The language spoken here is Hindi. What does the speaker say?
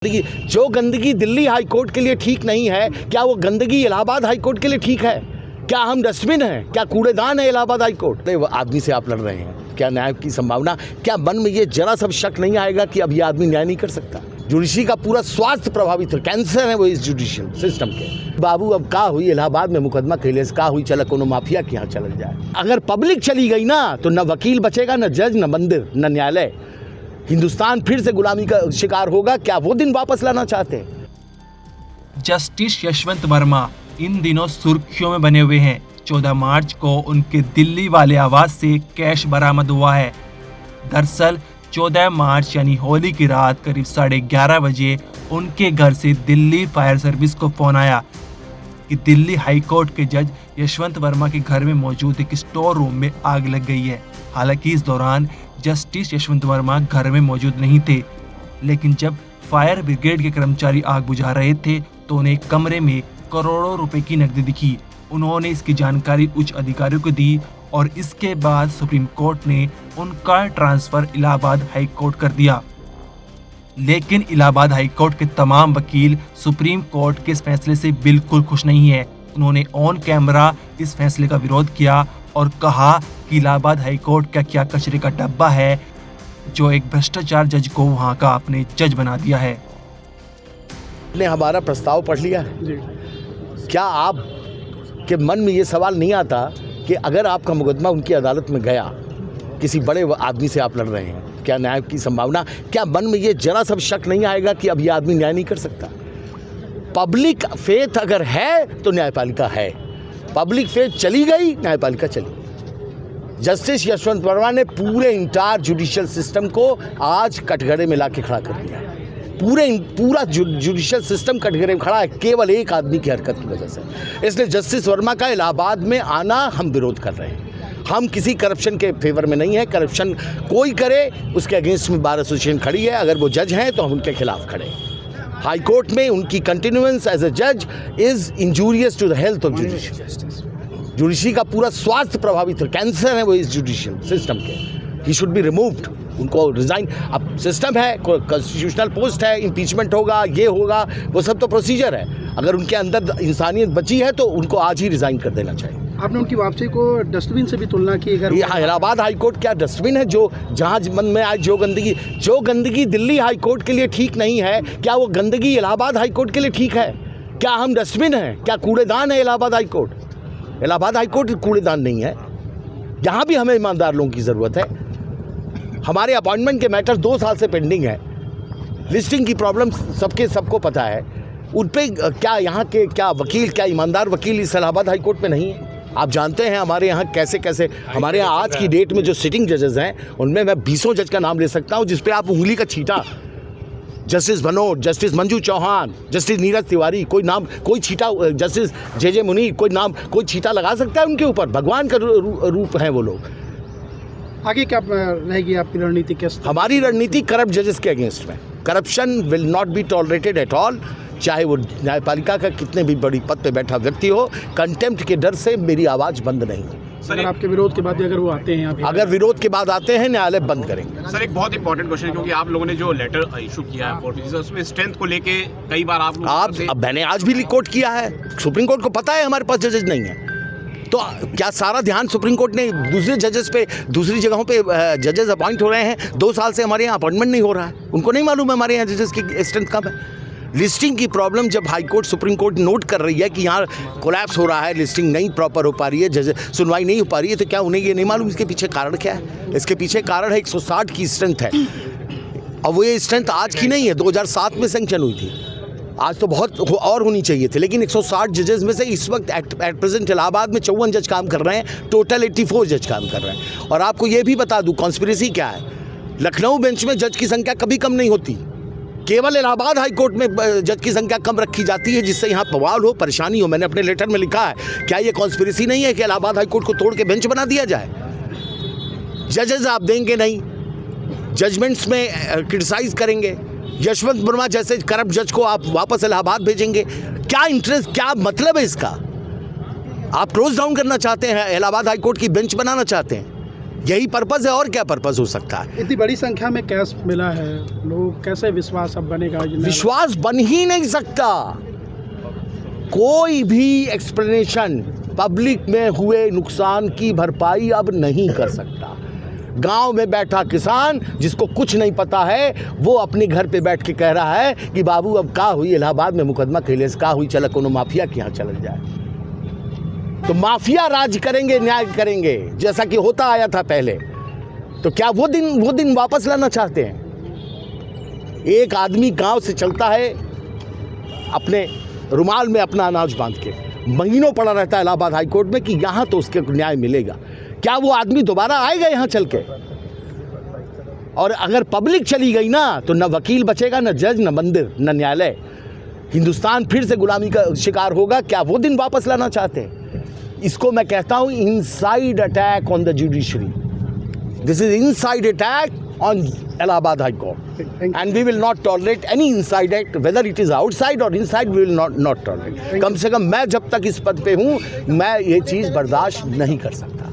देखिए, जो गंदगी दिल्ली हाई कोर्ट के लिए ठीक नहीं है, क्या वो गंदगी इलाहाबाद हाई कोर्ट के लिए ठीक है? क्या हम डस्टबिन हैं? क्या कूड़ेदान है इलाहाबाद हाई कोर्ट? वो आदमी से आप लड़ रहे हैं, क्या न्याय की संभावना? क्या मन में ये जरा सा शक नहीं आएगा कि अब ये आदमी न्याय नहीं कर सकता? जुडिशरी का पूरा स्वास्थ्य प्रभावित है, कैंसर है वो इस जुडिशियल सिस्टम के। बाबू अब का हुई इलाहाबाद में मुकदमा कैले का हुई, चल कोनो माफिया के यहाँ चल जाए। अगर पब्लिक चली गई ना तो न वकील बचेगा, न जज, न मंदिर, न न्यायालय। हिंदुस्तान फिर से गुलामी का शिकार होगा। क्या वो दिन वापस लाना चाहते हैं? जस्टिस यशवंत वर्मा इन दिनों सुर्खियों में बने हुए हैं। 14 मार्च को उनके दिल्ली वाले आवास से कैश बरामद हुआ है। दरअसल 14 मार्च यानी होली की रात करीब 11:30 बजे उनके घर से दिल्ली फायर सर्विस को फोन आया कि दिल्ली हाई कोर्ट के जज यशवंत वर्मा के घर में मौजूद एक स्टोर रूम में आग लग गई है। हालांकि इस दौरान जस्टिस यशवंत वर्मा घर में मौजूद नहीं थे, लेकिन जब फायर ब्रिगेड के कर्मचारी आग बुझा रहे थे तो उन्हें कमरे में करोड़ों रुपए की नकदी दिखी। उन्होंने इसकी जानकारी उच्च अधिकारियों को दी और इसके बाद सुप्रीम कोर्ट ने उनका ट्रांसफर इलाहाबाद हाई कोर्ट कर दिया। लेकिन इलाहाबाद हाई कोर्ट के तमाम वकील सुप्रीम कोर्ट के इस फैसले से बिल्कुल खुश नहीं है। उन्होंने ऑन कैमरा इस फैसले का विरोध किया और कहा कि इलाहाबाद हाई कोर्ट का क्या कचरे का डब्बा है जो एक भ्रष्टाचार जज को वहां का अपने जज बना दिया है। ने हमारा प्रस्ताव पढ़ लिया है। क्या आप के मन में ये सवाल नहीं आता कि अगर आपका मुकदमा उनकी अदालत में गया, किसी बड़े आदमी से आप लड़ रहे हैं, क्या न्याय की संभावना? क्या मन में ये जरा सा शक नहीं आएगा कि अब ये आदमी न्याय नहीं कर सकता? पब्लिक फेथ अगर है तो न्यायपालिका है, पब्लिक फेथ चली गई, न्यायपालिका चली। जस्टिस यशवंत वर्मा ने पूरे इंटायर जुडिशियल सिस्टम को आज कटघरे में लाके खड़ा कर दिया। पूरा जुडिशियल सिस्टम कटघरे में खड़ा है केवल एक आदमी की हरकत की वजह से। इसलिए जस्टिस वर्मा का इलाहाबाद में आना हम विरोध कर रहे हैं। हम किसी करप्शन के फेवर में नहीं है। करप्शन कोई करे उसके अगेंस्ट में बार एसोसिएशन खड़ी है। अगर वो जज हैं तो हम उनके खिलाफ खड़े हैं। हाई कोर्ट में उनकी कंटिन्यूएंस एज ए जज is injurious to the health of judiciary का पूरा स्वास्थ्य प्रभावित है, कैंसर है वो इस जुडिशियल सिस्टम के। He should be removed. उनको रिजाइन। अब सिस्टम है, कॉन्स्टिट्यूशनल पोस्ट है, इम्पीचमेंट होगा, ये होगा, वो सब तो प्रोसीजर है। अगर उनके अंदर इंसानियत बची है तो उनको आज ही रिजाइन कर देना चाहिए। आपने उनकी वापसी को डस्टबिन से भी तुलना की। अगर इलाहाबाद हाई कोर्ट क्या डस्टबिन है जो जहाँ मन में आए जो गंदगी दिल्ली हाई कोर्ट के लिए ठीक नहीं है, क्या वो गंदगी इलाहाबाद हाई कोर्ट के लिए ठीक है? क्या हम डस्टबिन हैं? क्या कूड़ेदान है Allahabad high court? Allahabad high court कूड़ेदान नहीं है। यहाँ भी हमें ईमानदार लोगों की ज़रूरत है। हमारे अपॉइंटमेंट के मैटर 2 साल से पेंडिंग है। लिस्टिंग की प्रॉब्लम सबको पता है। उन पर क्या यहाँ के क्या वकील, क्या ईमानदार वकील इस इलाहाबाद हाई कोर्ट में नहीं है? आप जानते हैं हमारे यहाँ कैसे हमारे यहाँ आज की डेट में जो सिटिंग जजेस हैं उनमें मैं 20 जज का नाम ले सकता हूँ जिस पे आप उंगली का छींटा, justice Bhanot, justice Manju Chauhan, justice Neeraj Tiwari, कोई नाम, कोई छींटा, जस्टिस जे मुनीर, कोई नाम, कोई छींटा लगा सकता है उनके ऊपर? भगवान का रूप हैं वो लोग। आगे क्या रहेगी आपकी रणनीति? हमारी रणनीति करप्ट जजेस के अगेंस्ट में। Corruption will not be tolerated at all, चाहे वो न्यायपालिका का कितने भी बड़ी पद पे बैठा व्यक्ति हो। कंटेम्प्ट के डर से मेरी आवाज़ बंद नहीं है। सर, आपके विरोध के बाद अगर वो आते हैं, अगर विरोध के बाद आते हैं, न्यायालय बंद करेंगे। सर, एक बहुत इंपॉर्टेंट क्वेश्चन है क्योंकि आप लोगों ने जो लेटर इशू किया है उसमें स्ट्रेंथ को लेके कई बार अब मैंने आज भी कोर्ट किया है। सुप्रीम कोर्ट को पता है हमारे पास जजेस नहीं है, तो क्या सारा ध्यान सुप्रीम कोर्ट ने दूसरे जजेस पे, दूसरी जगहों पे जजेस अपॉइंट हो रहे हैं? 2 साल से हमारे यहाँ अपॉइंटमेंट नहीं हो रहा है। उनको नहीं मालूम है हमारे यहाँ जजेस की स्ट्रेंथ कम है? लिस्टिंग की प्रॉब्लम जब high court, supreme court note कर रही है कि यहाँ कोलैप्स हो रहा है, लिस्टिंग नहीं प्रॉपर हो पा रही है, जज सुनवाई नहीं हो पा रही है, तो क्या उन्हें ये नहीं मालूम इसके पीछे कारण क्या है? इसके पीछे कारण है 160 की स्ट्रेंथ है। और वो ये स्ट्रेंथ आज की नहीं है, 2007 में सेंक्शन हुई थी। आज तो बहुत और होनी चाहिए थे, लेकिन 160 जजेस में से इस वक्त एट प्रेजेंट इलाहाबाद में 54 जज काम कर रहे हैं, टोटल 84 जज काम कर रहे हैं। और आपको ये भी बता दूं कॉन्स्पिरेसी क्या है। लखनऊ बेंच में जज की संख्या कभी कम नहीं होती, केवल इलाहाबाद हाई कोर्ट में जज की संख्या कम रखी जाती है, जिससे यहाँ बवाल हो, परेशानी हो। मैंने अपने लेटर में लिखा है, क्या ये कॉन्स्पिरेसी नहीं है कि इलाहाबाद हाई कोर्ट को तोड़ के बेंच बना दिया जाए? जजेस आप देंगे नहीं, जजमेंट्स में क्रिटिसाइज करेंगे। यशवंत वर्मा जैसे करप्ट जज को आप वापस इलाहाबाद भेजेंगे? क्या इंटरेस्ट, क्या मतलब है इसका? आप क्लोज डाउन करना चाहते हैं, इलाहाबाद हाई कोर्ट की बेंच बनाना चाहते हैं? यही पर्पज़ है, और क्या पर्पज़ हो सकता है? इतनी बड़ी संख्या में कैश मिला है, लोग कैसे विश्वास अब बनेगा? विश्वास बन ही नहीं सकता। कोई भी एक्सप्लेनेशन पब्लिक में हुए नुकसान की भरपाई अब नहीं कर सकता। गांव में बैठा किसान जिसको कुछ नहीं पता है, वो अपने घर पे बैठ के कह रहा है कि बाबू अब का हुई, इलाहाबाद में मुकदमा कैले से का हुई, चल कोनो माफिया के यहाँ चल जाए। तो माफिया राज करेंगे, न्याय करेंगे जैसा कि होता आया था पहले। तो क्या वो दिन वापस लाना चाहते हैं? एक आदमी गांव से चलता है अपने रुमाल में अपना अनाज बांध के, महीनों पड़ा रहता है इलाहाबाद हाई कोर्ट में कि यहाँ तो उसके न्याय मिलेगा। क्या वो आदमी दोबारा आएगा यहाँ चल के? और अगर पब्लिक चली गई ना, तो न वकील बचेगा, न जज, न मंदिर, न न्यायालय। हिंदुस्तान फिर से गुलामी का शिकार होगा। क्या वो दिन वापस लाना चाहते हैं? इसको मैं कहता हूँ inside attack on the judiciary. This is inside attack on Allahabad high court, and we will not tolerate any inside act, whether it is outside और inside, we will not tolerate. कम से कम मैं जब तक इस पद पे हूँ, मैं ये चीज़ बर्दाश्त नहीं कर सकता।